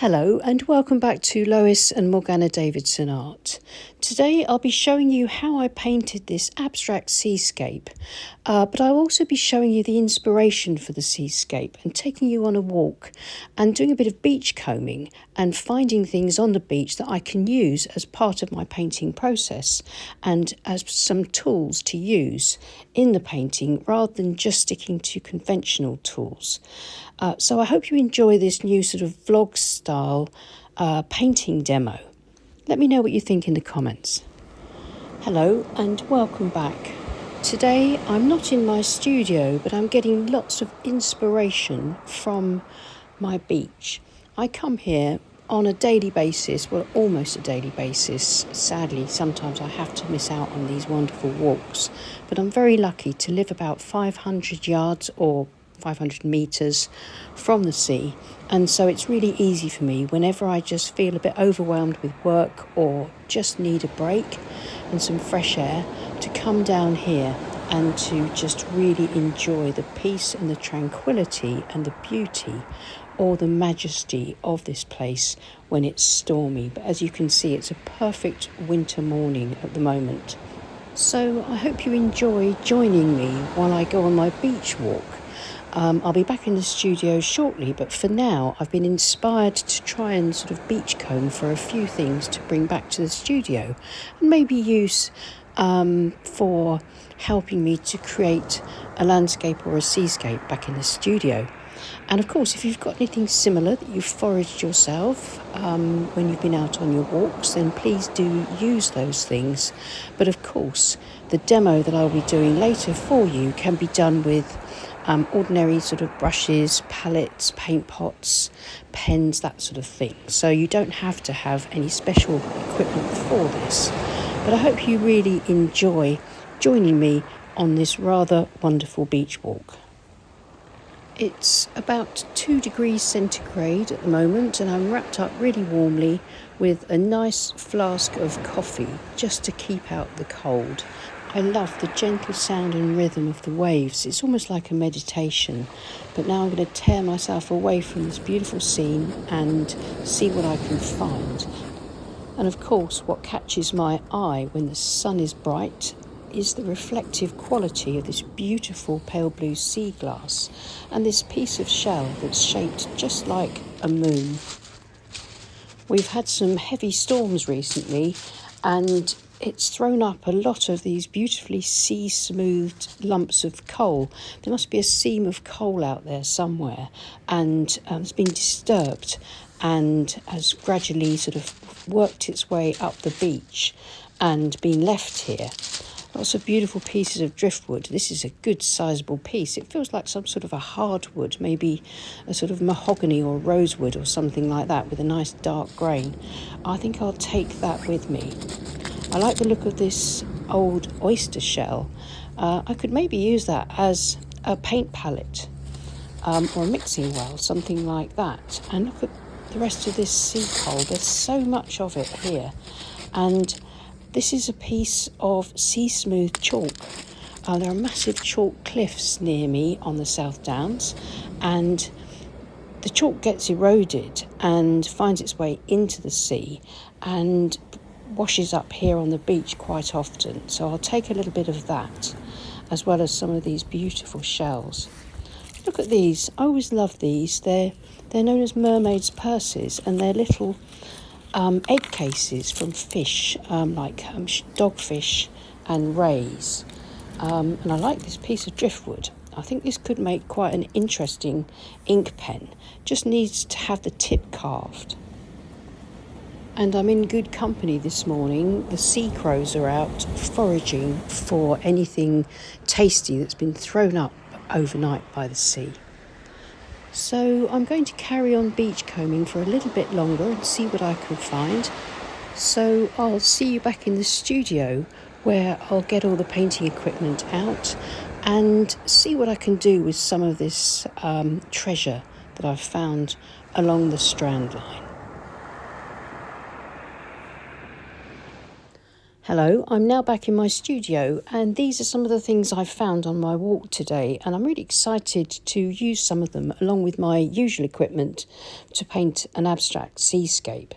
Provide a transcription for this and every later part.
Hello and welcome back to Lois and Morgana Davidson Art. Today I'll be showing you how I painted this abstract seascape, but I'll also be showing you the inspiration for the seascape and taking you on a walk and doing a bit of beach combing and finding things on the beach that I can use as part of my painting process and as some tools to use in the painting rather than just sticking to conventional tools. So I hope you enjoy this new sort of vlog style painting demo. Let me know what you think in the comments. Hello and welcome back. Today I'm not in my studio, but I'm getting lots of inspiration from my beach. I come here on a daily basis, well almost a daily basis. Sadly, sometimes I have to miss out on these wonderful walks, but I'm very lucky to live about 500 yards or 500 metres from the sea, and so it's really easy for me whenever I just feel a bit overwhelmed with work or just need a break and some fresh air to come down here and to just really enjoy the peace and the tranquility and the beauty or the majesty of this place when it's stormy. But as you can see, it's a perfect winter morning at the moment. So I hope you enjoy joining me while I go on my beach walk. I'll be back in the studio shortly, but for now I've been inspired to try and sort of beach comb for a few things to bring back to the studio and maybe use for helping me to create a landscape or a seascape back in the studio. And of course, if you've got anything similar that you've foraged yourself when you've been out on your walks, then please do use those things. But of course, the demo that I'll be doing later for you can be done with ordinary sort of brushes, palettes, paint pots, pens, that sort of thing. So you don't have to have any special equipment for this. But I hope you really enjoy joining me on this rather wonderful beach walk. It's about 2 degrees centigrade at the moment, and I'm wrapped up really warmly with a nice flask of coffee just to keep out the cold. I love the gentle sound and rhythm of the waves. It's almost like a meditation. But now I'm going to tear myself away from this beautiful scene and see what I can find. And of course, what catches my eye when the sun is bright is the reflective quality of this beautiful pale blue sea glass and this piece of shell that's shaped just like a moon. We've had some heavy storms recently, and it's thrown up a lot of these beautifully sea-smoothed lumps of coal. There must be a seam of coal out there somewhere, and it's been disturbed and has gradually sort of worked its way up the beach and been left here. Lots of beautiful pieces of driftwood. This is a good sizable piece. It feels like some sort of a hardwood, maybe a sort of mahogany or rosewood or something like that with a nice dark grain. I think I'll take that with me. I like the look of this old oyster shell. I could maybe use that as a paint palette or a mixing well, something like that. And look at the rest of this sea coal. There's so much of it here. And this is a piece of sea-smooth chalk. There are massive chalk cliffs near me on the South Downs, and the chalk gets eroded and finds its way into the sea and washes up here on the beach quite often. So I'll take a little bit of that, as well as some of these beautiful shells. Look at these. I always love these. They're known as mermaids' purses, and they're little egg cases from fish, like dogfish and rays. And I like this piece of driftwood. I think this could make quite an interesting ink pen. Just needs to have the tip carved. And I'm in good company this morning. The sea crows are out foraging for anything tasty that's been thrown up overnight by the sea. So I'm going to carry on beach combing for a little bit longer and see what I can find. So I'll see you back in the studio where I'll get all the painting equipment out and see what I can do with some of this treasure that I've found along the strand line. Hello, I'm now back in my studio, and these are some of the things I've found on my walk today, and I'm really excited to use some of them along with my usual equipment to paint an abstract seascape.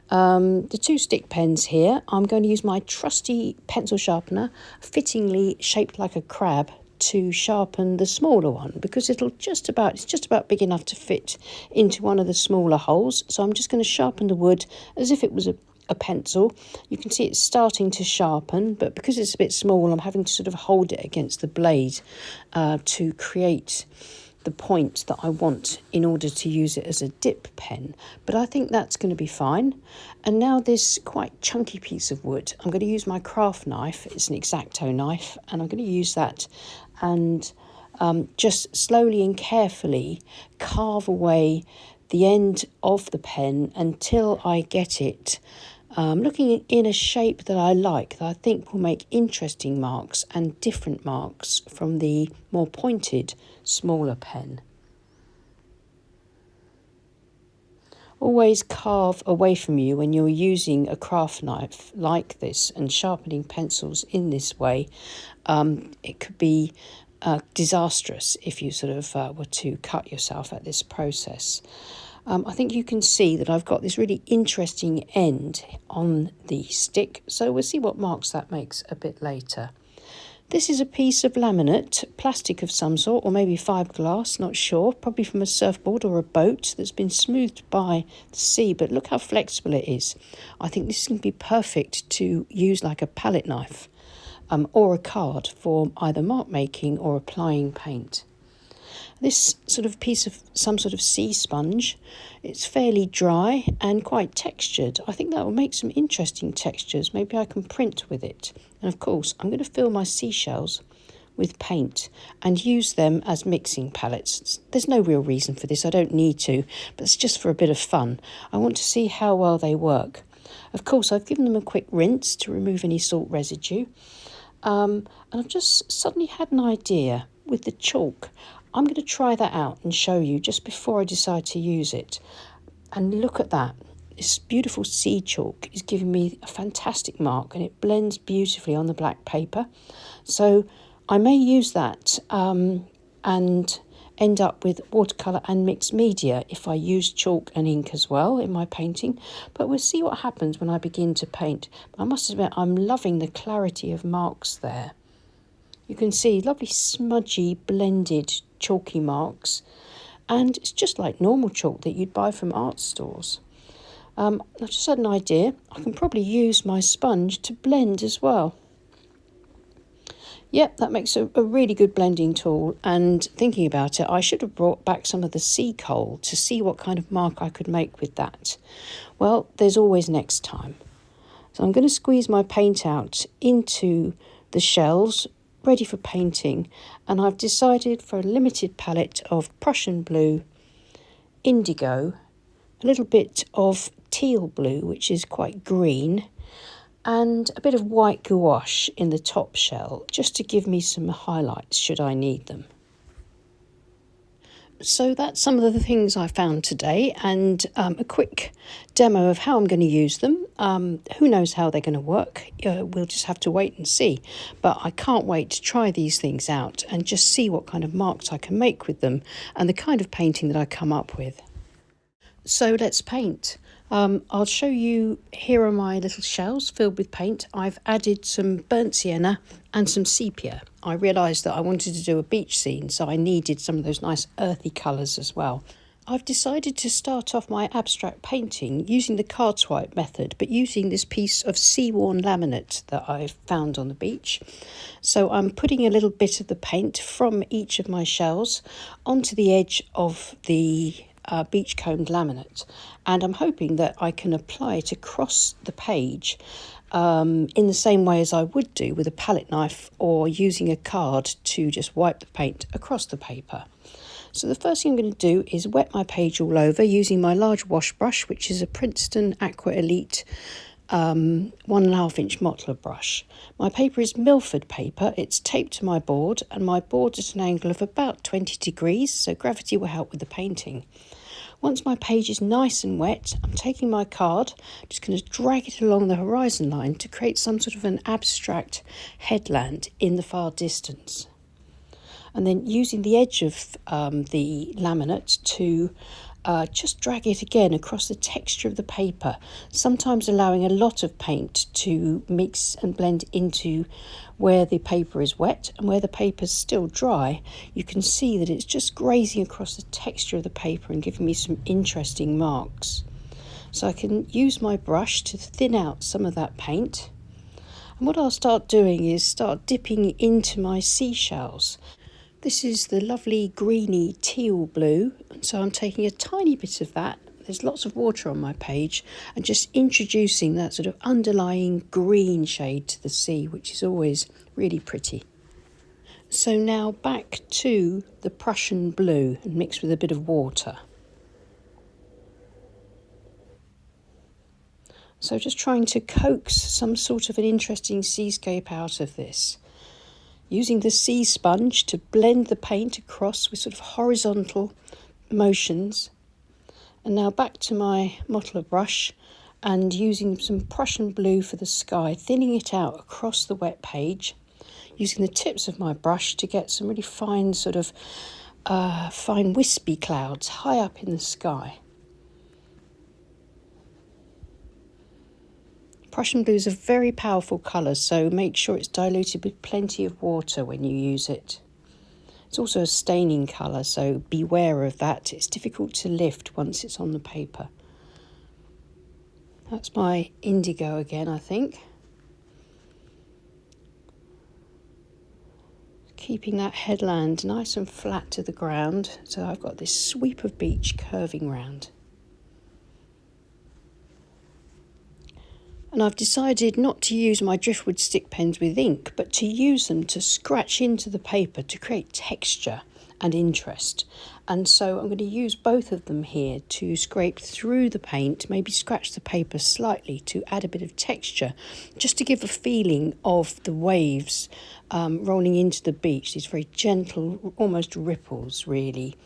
The two stick pens here, I'm going to use my trusty pencil sharpener, fittingly shaped like a crab, to sharpen the smaller one, because it's just about big enough to fit into one of the smaller holes. So I'm just going to sharpen the wood as if it was a pencil. You can see it's starting to sharpen, but because it's a bit small, I'm having to sort of hold it against the blade to create the point that I want in order to use it as a dip pen. But I think that's going to be fine. And now this quite chunky piece of wood, I'm going to use my craft knife. It's an X-Acto knife, and I'm going to use that and just slowly and carefully carve away the end of the pen until I get it looking in a shape that I like, that I think will make interesting marks and different marks from the more pointed, smaller pen. Always carve away from you when you're using a craft knife like this and sharpening pencils in this way. It could be disastrous if you sort of were to cut yourself at this process. I think you can see that I've got this really interesting end on the stick, so we'll see what marks that makes a bit later. This is a piece of laminate, plastic of some sort, or maybe fiberglass, not sure, probably from a surfboard or a boat that's been smoothed by the sea, but look how flexible it is. I think this is going to be perfect to use like a palette knife or a card for either mark making or applying paint. This sort of piece of some sort of sea sponge, it's fairly dry and quite textured. I think that will make some interesting textures. Maybe I can print with it. And of course, I'm going to fill my seashells with paint and use them as mixing palettes. There's no real reason for this. I don't need to, but it's just for a bit of fun. I want to see how well they work. Of course, I've given them a quick rinse to remove any salt residue. And I've just suddenly had an idea with the chalk. I'm going to try that out and show you just before I decide to use it. And look at that. This beautiful sea chalk is giving me a fantastic mark, and it blends beautifully on the black paper. So I may use that and end up with watercolour and mixed media if I use chalk and ink as well in my painting. But we'll see what happens when I begin to paint. But I must admit, I'm loving the clarity of marks there. You can see lovely smudgy blended chalky marks, and it's just like normal chalk that you'd buy from art stores. I just had an idea. I can probably use my sponge to blend as well. Yep, that makes a really good blending tool, and thinking about it, I should have brought back some of the sea coal to see what kind of mark I could make with that. Well, there's always next time. So I'm going to squeeze my paint out into the shells ready for painting, and I've decided for a limited palette of Prussian blue, indigo, a little bit of teal blue, which is quite green, and a bit of white gouache in the top shell, just to give me some highlights should I need them. So that's some of the things I found today, and a quick demo of how I'm going to use them. Who knows how they're going to work? We'll just have to wait and see. But I can't wait to try these things out and just see what kind of marks I can make with them and the kind of painting that I come up with. So let's paint. I'll show you, here are my little shells filled with paint. I've added some burnt sienna and some sepia. I realised that I wanted to do a beach scene, so I needed some of those nice earthy colours as well. I've decided to start off my abstract painting using the card swipe method, but using this piece of sea-worn laminate that I've found on the beach. So I'm putting a little bit of the paint from each of my shells onto the edge of the beachcombed laminate, and I'm hoping that I can apply it across the page in the same way as I would do with a palette knife or using a card to just wipe the paint across the paper. So the first thing I'm going to do is wet my page all over using my large wash brush, which is a Princeton Aqua Elite 1.5 inch Mottler brush. My paper is Milford paper. It's taped to my board, and my board's at an angle of about 20 degrees, so gravity will help with the painting. Once my page is nice and wet, I'm taking my card, just going to drag it along the horizon line to create some sort of an abstract headland in the far distance. And then using the edge of the laminate to just drag it again across the texture of the paper, sometimes allowing a lot of paint to mix and blend into where the paper is wet, and where the paper is still dry, you can see that it's just grazing across the texture of the paper and giving me some interesting marks. So I can use my brush to thin out some of that paint. And what I'll start doing is start dipping into my seashells. This is the lovely greeny teal blue, and so I'm taking a tiny bit of that. There's lots of water on my page, and just introducing that sort of underlying green shade to the sea, which is always really pretty. So now back to the Prussian blue and mixed with a bit of water. So just trying to coax some sort of an interesting seascape out of this. Using the sea sponge to blend the paint across with sort of horizontal motions. And now back to my modeler brush and using some Prussian blue for the sky, thinning it out across the wet page, using the tips of my brush to get some really fine sort of fine wispy clouds high up in the sky. Prussian blue is a very powerful colour, so make sure it's diluted with plenty of water when you use it. It's also a staining colour, so beware of that. It's difficult to lift once it's on the paper. That's my indigo again, I think. Keeping that headland nice and flat to the ground, so I've got this sweep of beach curving round. And I've decided not to use my driftwood stick pens with ink, but to use them to scratch into the paper to create texture and interest. And so I'm going to use both of them here to scrape through the paint, maybe scratch the paper slightly to add a bit of texture, just to give a feeling of the waves rolling into the beach, these very gentle, almost ripples really.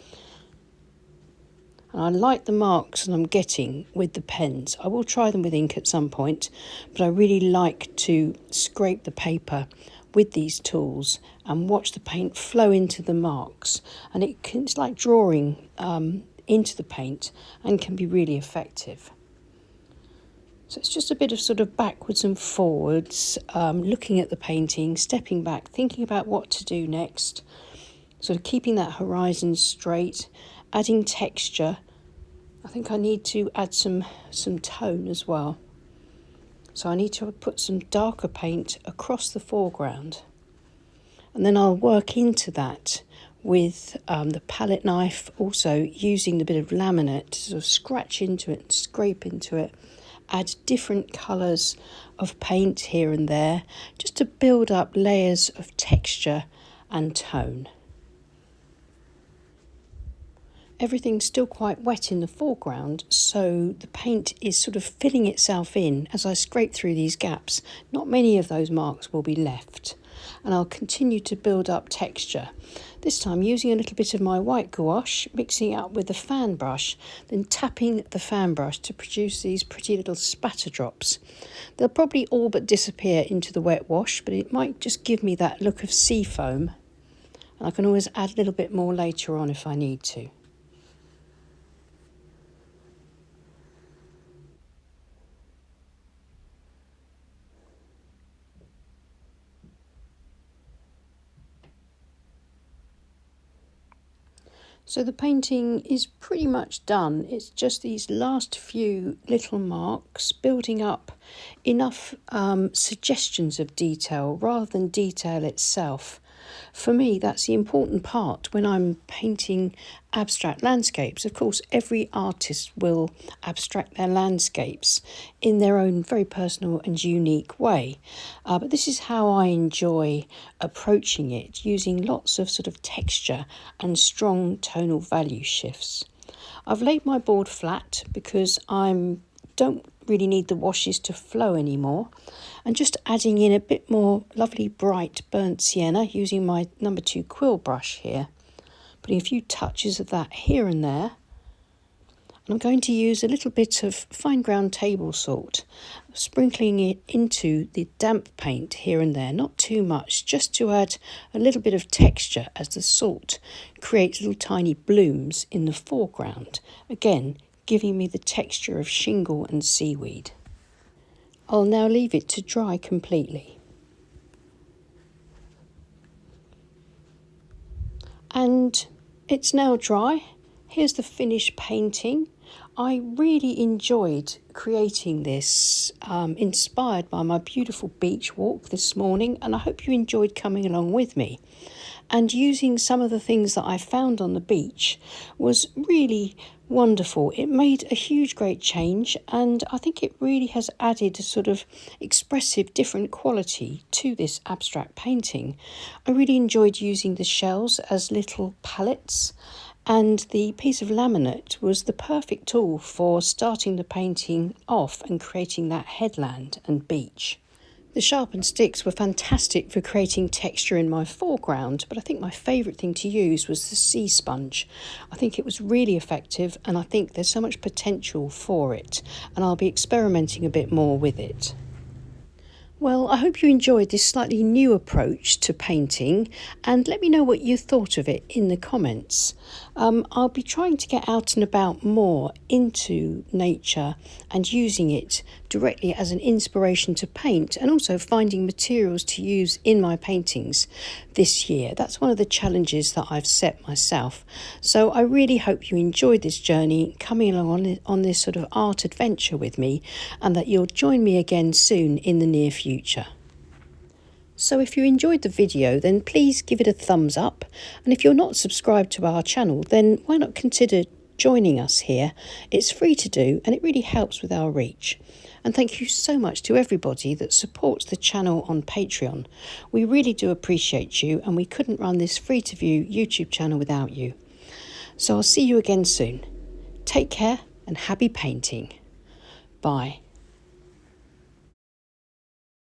And I like the marks that I'm getting with the pens. I will try them with ink at some point, but I really like to scrape the paper with these tools and watch the paint flow into the marks. And it's like drawing into the paint and can be really effective. So it's just a bit of sort of backwards and forwards, looking at the painting, stepping back, thinking about what to do next, sort of keeping that horizon straight, adding texture. I think I need to add some tone as well. So I need to put some darker paint across the foreground. And then I'll work into that with the palette knife, also using the bit of laminate to sort of scratch into it, scrape into it, add different colours of paint here and there, just to build up layers of texture and tone. Everything's still quite wet in the foreground, so the paint is sort of filling itself in as I scrape through these gaps. Not many of those marks will be left, and I'll continue to build up texture. This time using a little bit of my white gouache, mixing it up with the fan brush, then tapping the fan brush to produce these pretty little spatter drops. They'll probably all but disappear into the wet wash, but it might just give me that look of sea foam, and I can always add a little bit more later on if I need to. So the painting is pretty much done. It's just these last few little marks building up enough suggestions of detail rather than detail itself. For me, that's the important part when I'm painting abstract landscapes. Of course, every artist will abstract their landscapes in their own very personal and unique way. But this is how I enjoy approaching it, using lots of sort of texture and strong tonal value shifts. I've laid my board flat because I don't really need the washes to flow anymore, and just adding in a bit more lovely bright burnt sienna using my number 2 quill brush here, putting a few touches of that here and there, And I'm going to use a little bit of fine ground table salt, sprinkling it into the damp paint here and there, not too much, just to add a little bit of texture as the salt creates little tiny blooms in the foreground, again giving me the texture of shingle and seaweed. I'll now leave it to dry completely. And it's now dry. Here's the finished painting. I really enjoyed creating this, inspired by my beautiful beach walk this morning, and I hope you enjoyed coming along with me. And using some of the things that I found on the beach was really wonderful. It made a huge, great change, and I think it really has added a sort of expressive, different quality to this abstract painting. I really enjoyed using the shells as little palettes, and the piece of laminate was the perfect tool for starting the painting off and creating that headland and beach. The sharpened sticks were fantastic for creating texture in my foreground, but I think my favourite thing to use was the sea sponge. I think it was really effective, and I think there's so much potential for it, and I'll be experimenting a bit more with it. Well, I hope you enjoyed this slightly new approach to painting, and let me know what you thought of it in the comments. I'll be trying to get out and about more into nature and using it directly as an inspiration to paint, and also finding materials to use in my paintings this year. That's one of the challenges that I've set myself. So I really hope you enjoyed this journey, coming along on this sort of art adventure with me, and that you'll join me again soon in the near future. So if you enjoyed the video, then please give it a thumbs up, and if you're not subscribed to our channel, then why not consider joining us here? It's free to do, and it really helps with our reach. And thank you so much to everybody that supports the channel on Patreon. We really do appreciate you, and we couldn't run this free to view YouTube channel without you. So I'll see you again soon. Take care and happy painting. Bye.